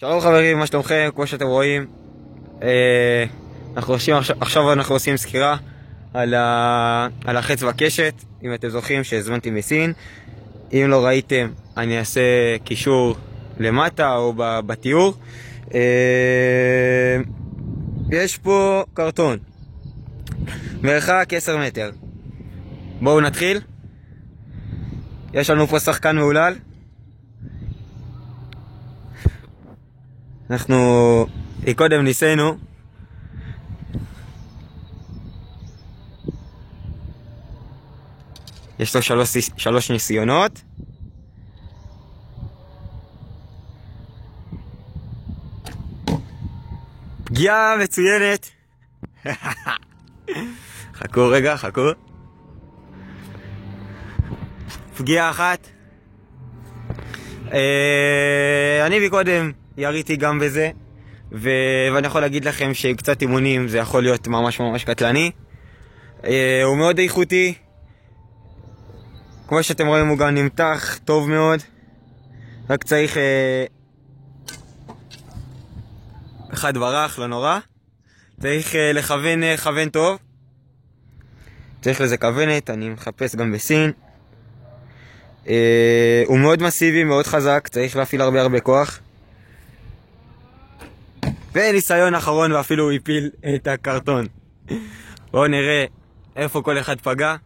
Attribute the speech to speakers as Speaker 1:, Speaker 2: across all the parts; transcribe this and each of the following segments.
Speaker 1: שלום חברים, מה שלומכם? כמו שאתם רואים, עכשיו אנחנו עושים סקירה על החץ והקשת. אם אתם זוכרים שהזמנתי מסין, אם לא ראיתם אני אעשה קישור למטה או בתיאור. יש פה קרטון מרחק 10 מטר. בואו נתחיל. יש לנו פה שחקן מעולל. אנחנו קודם ניסינו יש לו שלוש ניסיונות. פגיעה מצוינת. חכו רגע, חכו. פגיעה אחת. אני מקודם יריתי גם בזה, ואני יכול להגיד לכם שעם קצת אימונים זה יכול להיות ממש קטלני. הוא מאוד איכותי, כמו שאתם רואים הוא גם נמתח טוב מאוד, רק צריך אחד ברח, לא נורא. צריך לכוון טוב, צריך לזה כוונת, אני מחפש גם בסין. הוא מאוד מסיבי, מאוד חזק, צריך להפעיל הרבה כוח. וניסיון אחרון ואפילו הוא הפיל את הקרטון. בואו נראה איפה כל אחד פגע.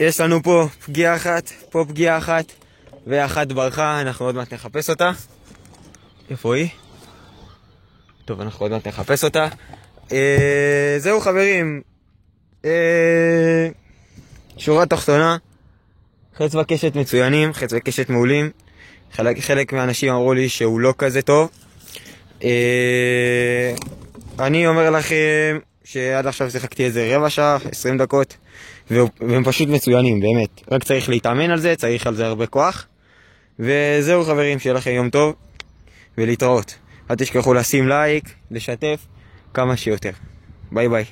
Speaker 1: יש לנו פה פגיעה אחת, פה פגיעה אחת, ואחת ברחה, אנחנו עוד מעט נחפש אותה. איפה היא? טוב, אנחנו עוד מעט נחפש אותה. זהו חברים, שורה תחתונה, חץ וקשת מצוינים, חץ וקשת מעולים. חלק מהאנשים אמרו לי שהוא לא כזה טוב. אני אומר לכם שעד עכשיו שיחקתי איזה רבע שעה, 20 דקות, והם פשוט מצוינים, באמת. רק צריך להתאמן על זה, צריך על זה הרבה כוח. וזהו חברים, שיהיה לכם יום טוב, ולהתראות. אל תשכחו לשים לייק, לשתף כמה שיותר. ביי ביי.